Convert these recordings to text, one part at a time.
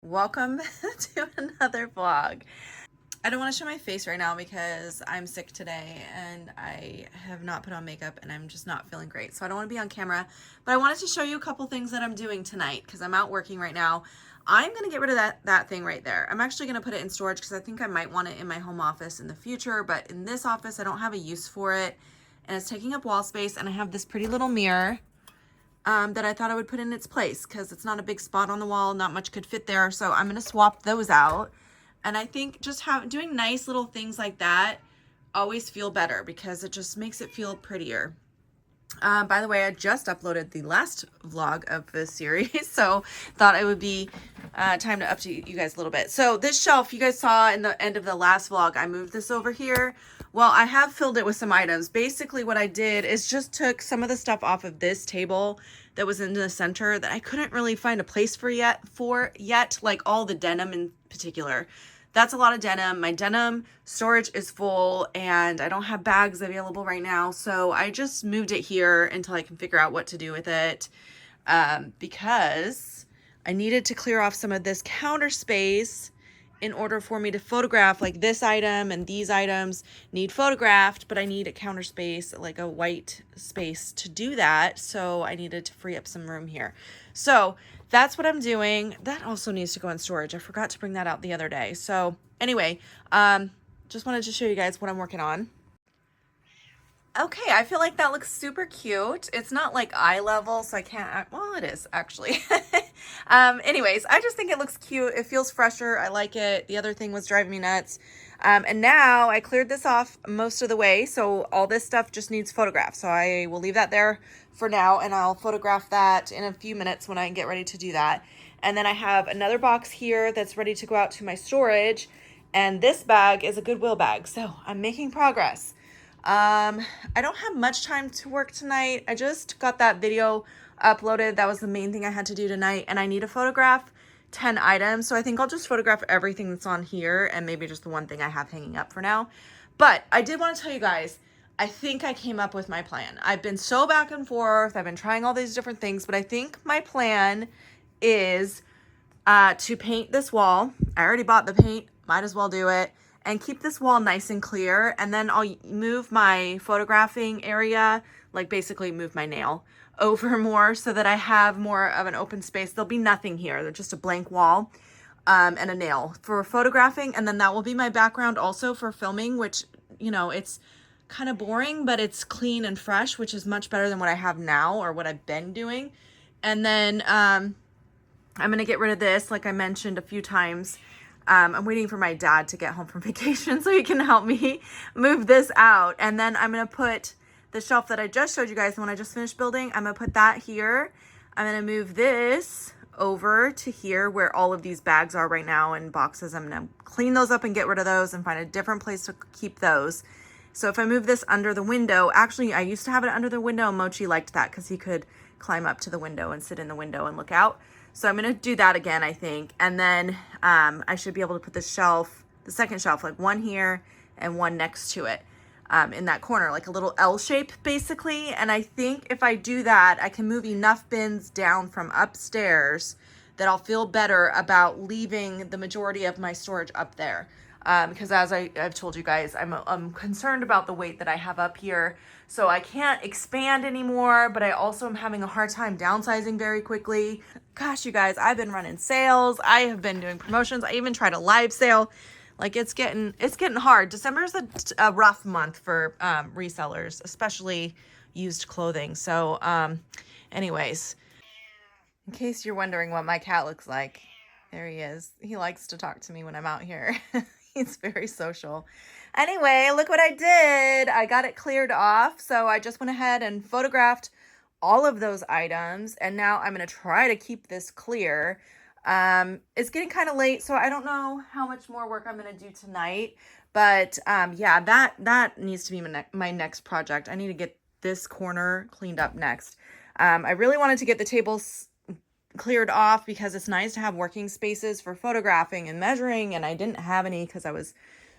Welcome to another vlog. I don't want to show my face right now because I'm sick today and I have not put on makeup and I'm just not feeling great. So I don't want to be on camera, but I wanted to show you a couple things that I'm doing tonight because I'm out working right now. I'm going to get rid of that thing right there. I'm actually going to put it in storage because I think I might want it in my home office in the future, but in this office I don't have a use for it and it's taking up wall space, and I have this pretty little mirror that I thought I would put in its place because it's not a big spot on the wall, not much could fit there, so I'm gonna swap those out. And I think just doing nice little things like that always feel better because it just makes it feel prettier. By the way, I just uploaded the last vlog of this series, so thought it would be time to update you guys a little bit. So this shelf you guys saw in the end of the last vlog, I moved this over here. Well, I have filled it with some items. Basically what I did is just took some of the stuff off of this table that was in the center that I couldn't really find a place for yet, like all the denim in particular. That's a lot of denim. My denim storage is full and I don't have bags available right now. So I just moved it here until I can figure out what to do with it, because I needed to clear off some of this counter space in order for me to photograph. Like this item and these items need photographed, but I need a counter space, like a white space to do that. So I needed to free up some room here. So that's what I'm doing. That also needs to go in storage. I forgot to bring that out the other day. So anyway, just wanted to show you guys what I'm working on. Okay, I feel like that looks super cute. It's not like eye level, so I can't, well, it is actually. Anyways, I just think it looks cute. It feels fresher. I like it. The other thing was driving me nuts. And now I cleared this off most of the way, so all this stuff just needs photographs. So I will leave that there for now, and I'll photograph that in a few minutes when I get ready to do that. And then I have another box here that's ready to go out to my storage, and this bag is a Goodwill bag, so I'm making progress. I don't have much time to work tonight. I just got that video uploaded. That was the main thing I had to do tonight, and I need to photograph 10 items. So I think I'll just photograph everything that's on here and maybe just the one thing I have hanging up for now. But I did want to tell you guys, I think I came up with my plan. I've been so back and forth. I've been trying all these different things, but I think my plan is to paint this wall. I already bought the paint, might as well do it. And keep this wall nice and clear, and then I'll move my photographing area, like basically move my nail over more so that I have more of an open space. There'll be nothing here. There's just a blank wall and a nail for photographing, and then that will be my background also for filming, which, you know, it's kind of boring, but it's clean and fresh, which is much better than what I have now or what I've been doing. And then I'm going to get rid of this, like I mentioned a few times. I'm waiting for my dad to get home from vacation so he can help me move this out. And then I'm going to put the shelf that I just showed you guys, the one I just finished building, I'm going to put that here. I'm going to move this over to here where all of these bags are right now and boxes. I'm going to clean those up and get rid of those and find a different place to keep those. So if I move this under the window, actually I used to have it under the window. Mochi liked that because he could climb up to the window and sit in the window and look out. So I'm going to do that again, I think. And then I should be able to put the shelf, the second shelf, like one here and one next to it in that corner, like a little L shape basically. And I think if I do that, I can move enough bins down from upstairs that I'll feel better about leaving the majority of my storage up there. Because as I've told you guys, I'm concerned about the weight that I have up here. So I can't expand anymore, but I also am having a hard time downsizing very quickly. Gosh, you guys, I've been running sales. I have been doing promotions. I even tried a live sale. Like it's getting hard. December is a rough month for resellers, especially used clothing. So anyways, in case you're wondering what my cat looks like, there he is. He likes to talk to me when I'm out here. He's very social. Anyway, look what I did. I got it cleared off. So I just went ahead and photographed all of those items. And now I'm going to try to keep this clear. It's getting kind of late, so I don't know how much more work I'm going to do tonight. But yeah, that needs to be my next project. I need to get this corner cleaned up next. I really wanted to get the tables cleared off because it's nice to have working spaces for photographing and measuring, and I didn't have any because I was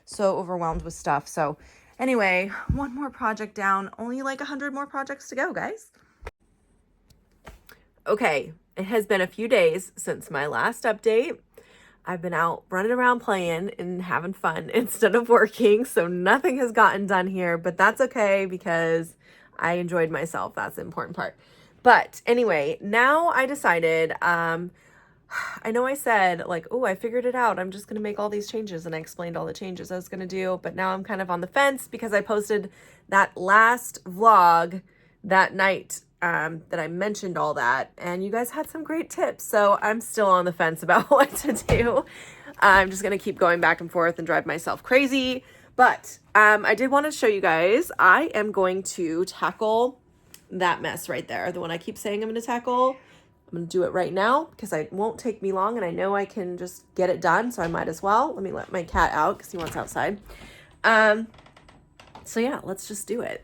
so overwhelmed with stuff. So anyway, one more project down, only like 100 more projects to go, guys. Okay, it has been a few days since my last update. I've been out running around playing and having fun instead of working, so nothing has gotten done here, but that's okay because I enjoyed myself. That's the important part. But anyway, now I decided, I know I said like, oh, I figured it out. I'm just going to make all these changes, and I explained all the changes I was going to do, but now I'm kind of on the fence because I posted that last vlog that night that I mentioned all that, and you guys had some great tips. So I'm still on the fence about what to do. I'm just going to keep going back and forth and drive myself crazy. But I did want to show you guys, I am going to tackle that mess right there. The one I keep saying I'm going to tackle. I'm going to do it right now because it won't take me long, and I know I can just get it done, so I might as well. Let me let my cat out because he wants outside. So yeah, let's just do it.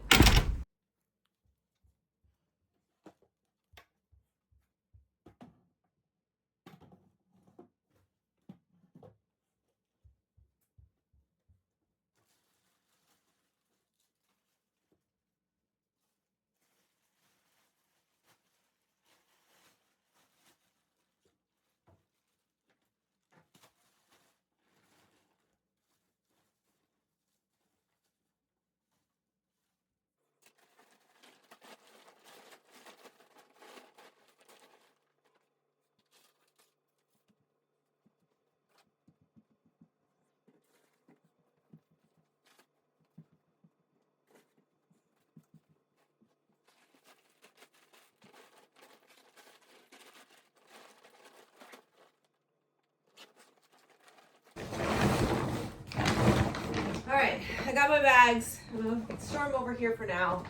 All right, I got my bags. I'm gonna store them over here for now.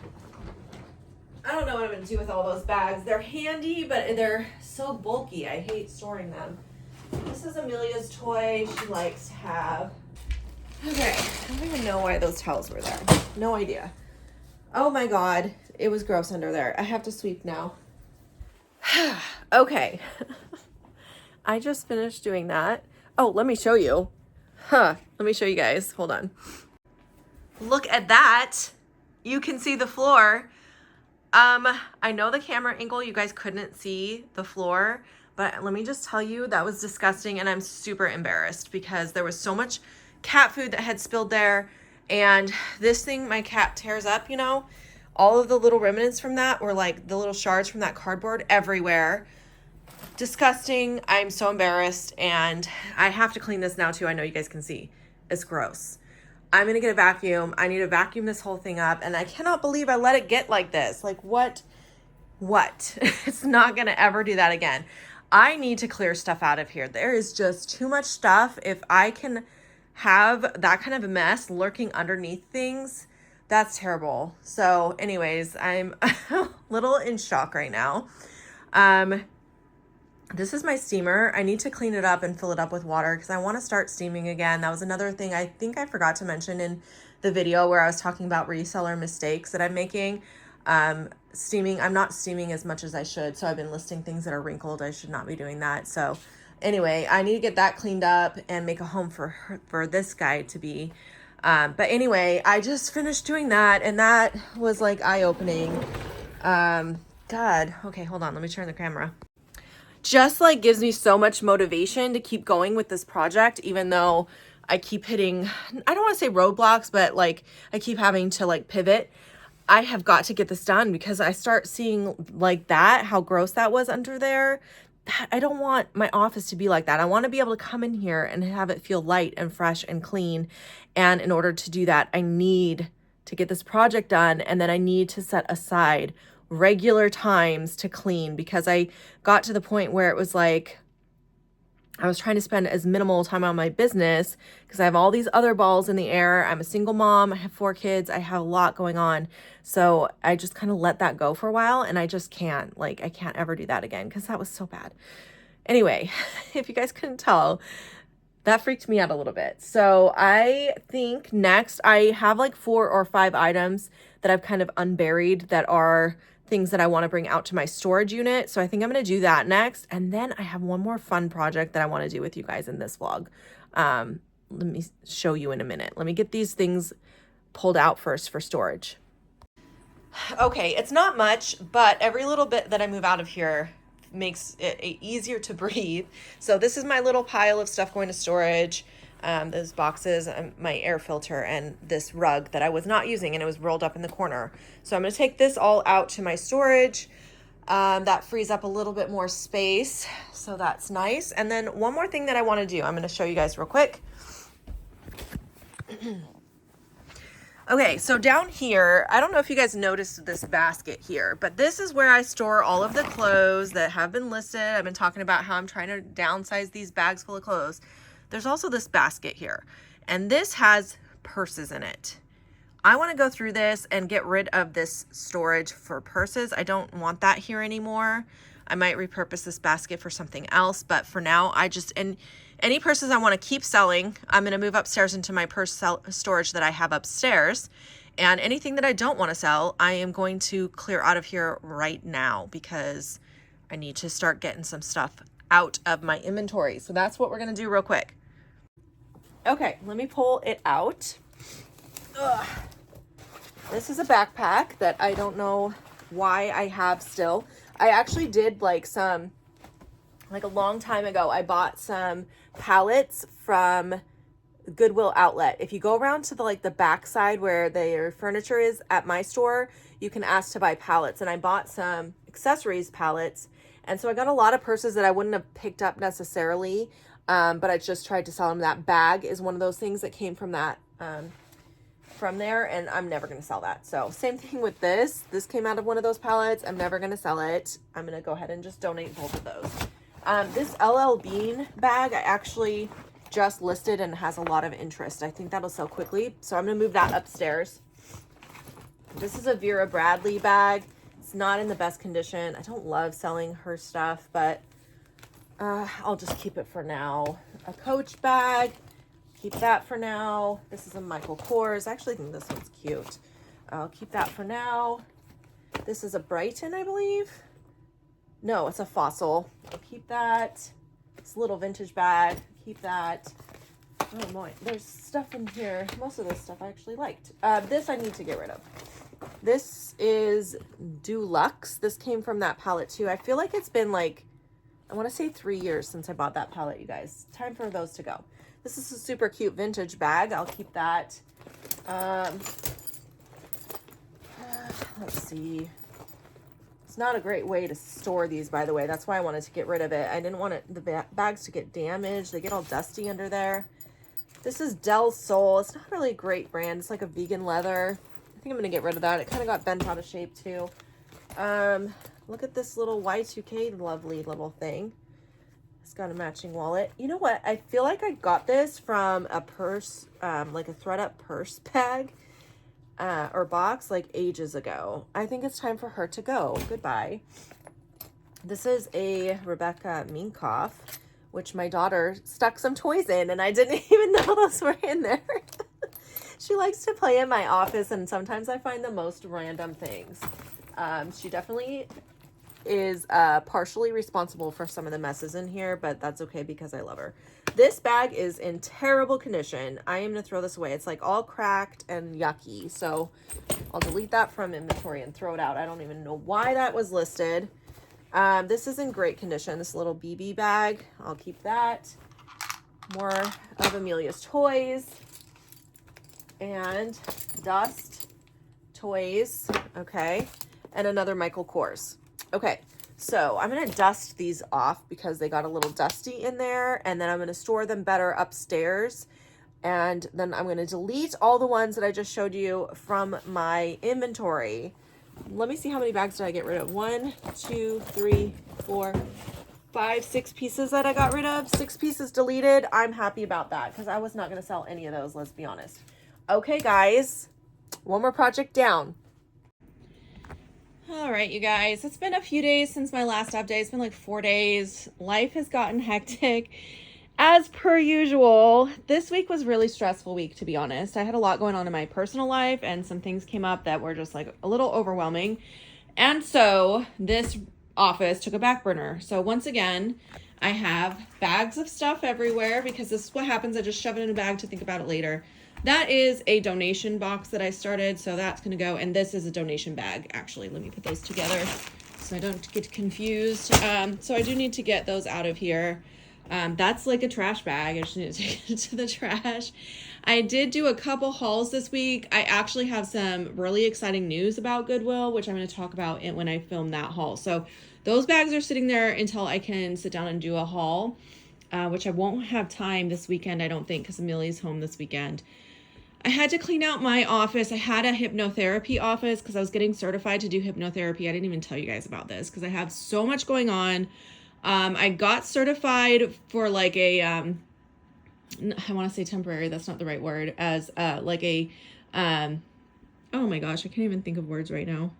I don't know what I'm gonna do with all those bags. They're handy, but they're so bulky. I hate storing them. This is Amelia's toy she likes to have. Okay, I don't even know why those towels were there. No idea. Oh my God, it was gross under there. I have to sweep now. Okay. I just finished doing that. Oh, let me show you. Let me show you guys. Hold on. Look at that. You can see the floor. I know the camera angle, you guys couldn't see the floor, but let me just tell you, that was disgusting, and I'm super embarrassed because there was so much cat food that had spilled there, and this thing my cat tears up, you know, all of the little remnants from that were like the little shards from that cardboard everywhere. Disgusting. I'm so embarrassed, and I have to clean this now too. I know you guys can see. It's gross. I'm gonna get a vacuum. I need to vacuum this whole thing up, and I cannot believe I let it get like this. Like what? It's not gonna ever do that again. I need to clear stuff out of here. There is just too much stuff. If I can have that kind of a mess lurking underneath things, that's terrible. So anyways, I'm a little in shock right now. This is my steamer. I need to clean it up and fill it up with water because I want to start steaming again. That was another thing I think I forgot to mention in the video where I was talking about reseller mistakes that I'm making. Steaming, I'm not steaming as much as I should. So I've been listing things that are wrinkled. I should not be doing that. So anyway, I need to get that cleaned up and make a home for this guy to be. But anyway, I just finished doing that, and that was like eye-opening. God, okay, hold on. Let me turn the camera. Just like gives me so much motivation to keep going with this project, even though I keep hitting, I don't want to say roadblocks, but like I keep having to like pivot. I have got to get this done because I start seeing like that, how gross that was under there. I don't want my office to be like that. I want to be able to come in here and have it feel light and fresh and clean. And in order to do that, I need to get this project done, and then I need to set aside regular times to clean because I got to the point where it was like I was trying to spend as minimal time on my business because I have all these other balls in the air. I'm a single mom. I have 4 kids. I have a lot going on. So I just kind of let that go for a while, and I just can't, like, I can't ever do that again because that was so bad. Anyway, if you guys couldn't tell, that freaked me out a little bit. So I think next I have like 4 or 5 items that I've kind of unburied that are things that I want to bring out to my storage unit. So I think I'm going to do that next. And then I have one more fun project that I want to do with you guys in this vlog. Let me show you in a minute. Let me get these things pulled out first for storage. Okay, it's not much, but every little bit that I move out of here makes it easier to breathe. So this is my little pile of stuff going to storage. Those boxes, my air filter, and this rug that I was not using, and it was rolled up in the corner. So I'm going to take this all out to my storage. That frees up a little bit more space, so that's nice. And then one more thing that I want to do, I'm going to show you guys real quick. Okay, so down here, I don't know if you guys noticed this basket here, but this is where I store all of the clothes that have been listed. I've been talking about how I'm trying to downsize these bags full of clothes. There's also this basket here, and this has purses in it. I want to go through this and get rid of this storage for purses. I don't want that here anymore. I might repurpose this basket for something else, but for now, and any purses I want to keep selling, I'm going to move upstairs into my purse storage that I have upstairs. And anything that I don't want to sell, I am going to clear out of here right now because I need to start getting some stuff out of my inventory. So that's what we're going to do real quick. Okay, let me pull it out. Ugh. This is a backpack that I don't know why I have still. I actually did a long time ago, I bought some pallets from Goodwill Outlet. If you go around to the back side where their furniture is at my store, you can ask to buy pallets. And I bought some accessories pallets. And so I got a lot of purses that I wouldn't have picked up necessarily, but I just tried to sell them. That bag is one of those things that came from that, from there, and I'm never going to sell that. So same thing with this. This came out of one of those pallets. I'm never going to sell it. I'm going to go ahead and just donate both of those. This LL Bean bag, I actually just listed and has a lot of interest. I think that'll sell quickly. So I'm going to move that upstairs. This is a Vera Bradley bag. It's not in the best condition. I don't love selling her stuff, but I'll just keep it for now. A Coach bag. Keep that for now. This is a Michael Kors. I actually think this one's cute. I'll keep that for now. This is a Brighton, I believe. No, it's a Fossil. I'll keep that. It's a little vintage bag. Keep that. Oh boy, there's stuff in here. Most of this stuff I actually liked. This I need to get rid of. This is Dulux. This came from that palette too. I feel like it's been I want to say 3 years since I bought that palette, you guys. Time for those to go. This is a super cute vintage bag. I'll keep that. Let's see. It's not a great way to store these, by the way. That's why I wanted to get rid of it. I didn't want the bags to get damaged. They get all dusty under there. This is Del Sol. It's not really a great brand. It's like a vegan leather. I think I'm going to get rid of that. It kind of got bent out of shape too. Look at this little Y2K lovely little thing. It's got a matching wallet. You know what? I feel like I got this from a purse, like a thread up purse bag. Or box ages ago. I think it's time for her to go. Goodbye. This is a Rebecca Minkoff, which my daughter stuck some toys in, and I didn't even know those were in there. She likes to play in my office, and sometimes I find the most random things. She definitely is partially responsible for some of the messes in here, but that's okay because I love her. This bag is in terrible condition. I am going to throw this away. It's all cracked and yucky. So I'll delete that from inventory and throw it out. I don't even know why that was listed. This is in great condition. This little BB bag. I'll keep that. More of Amelia's toys. And dust. Toys. Okay. And another Michael Kors. Okay. So I'm going to dust these off because they got a little dusty in there, and then I'm going to store them better upstairs. And then I'm going to delete all the ones that I just showed you from my inventory. Let me see how many bags did I get rid of. 1, 2, 3, 4, 5, 6 pieces that I got rid of. 6 pieces deleted. I'm happy about that because I was not going to sell any of those, let's be honest. Okay, guys, one more project down. All right, you guys, it's been a few days since my last update. It's been 4 days. Life has gotten hectic as per usual. This week was really stressful week, to be honest. I had a lot going on in my personal life, and some things came up that were just a little overwhelming. And so this office took a back burner. So once again, I have bags of stuff everywhere because this is what happens. I just shove it in a bag to think about it later. That is a donation box that I started, so that's going to go. And this is a donation bag, actually. Let me put those together so I don't get confused. So I do need to get those out of here. That's like a trash bag. I just need to take it to the trash. I did do a couple hauls this week. I actually have some really exciting news about Goodwill, which I'm going to talk about when I film that haul. So those bags are sitting there until I can sit down and do a haul, which I won't have time this weekend, I don't think, because Amelia's home this weekend. I had to clean out my office. I had a hypnotherapy office because I was getting certified to do hypnotherapy. I didn't even tell you guys about this because I have so much going on. I got certified for like a, I want to say temporary, that's not the right word, as like a, oh my gosh, I can't even think of words right now.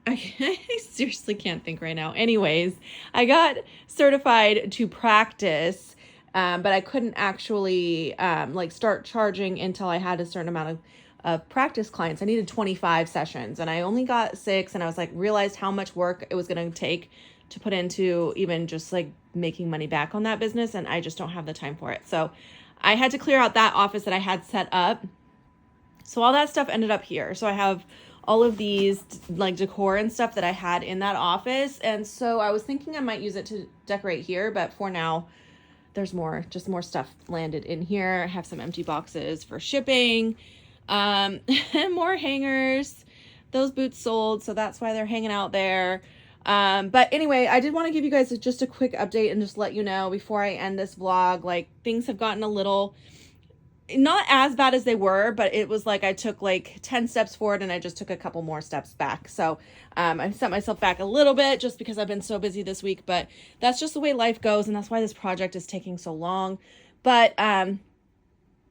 I seriously can't think right now. Anyways, I got certified to practice, but I couldn't actually like start charging until I had a certain amount of practice clients. I needed 25 sessions and I only got 6, and I was like, realized how much work it was going to take to put into even just like making money back on that business, and I just don't have the time for it. So I had to clear out that office that I had set up. So all that stuff ended up here. So I have all of these like decor and stuff that I had in that office. And so I was thinking I might use it to decorate here, but for now there's more stuff landed in here. I have some empty boxes for shipping, and more hangers. Those boots sold, so that's why they're hanging out there. But anyway, I did want to give you guys just a quick update and just let you know before I end this vlog, like things have gotten a little, not as bad as they were, but it was like I took like 10 steps forward and I just took a couple more steps back. So I set myself back a little bit just because I've been so busy this week, but that's just the way life goes. And that's why this project is taking so long. But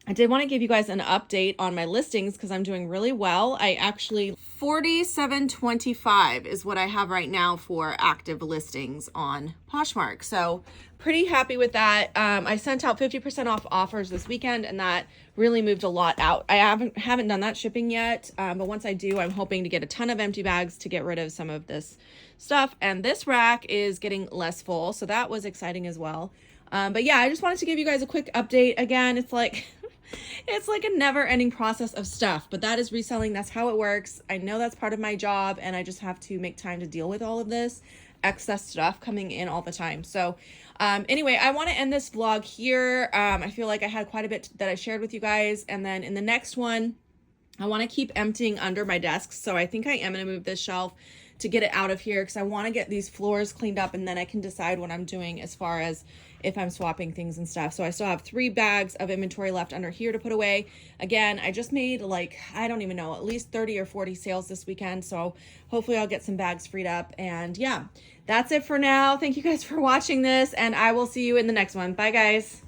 I did want to give you guys an update on my listings because I'm doing really well. I actually 4725 is what I have right now for active listings on Poshmark. So pretty happy with that. I sent out 50% off offers this weekend, and that really moved a lot out. I haven't done that shipping yet, but once I do, I'm hoping to get a ton of empty bags to get rid of some of this stuff. And this rack is getting less full, so that was exciting as well. But yeah, I just wanted to give you guys a quick update. Again, it's like a never-ending process of stuff, but that is reselling. That's how it works. I know that's part of my job, and I just have to make time to deal with all of this excess stuff coming in all the time. So anyway, I want to end this vlog here. I feel like I had quite a bit that I shared with you guys, and then in the next one, I want to keep emptying under my desks. So I think I am going to move this shelf to get it out of here because I want to get these floors cleaned up, and then I can decide what I'm doing as far as if I'm swapping things and stuff. So I still have 3 bags of inventory left under here to put away. Again, I just made like, I don't even know, at least 30 or 40 sales this weekend. So hopefully I'll get some bags freed up. And yeah, that's it for now. Thank you guys for watching this, and I will see you in the next one. Bye guys.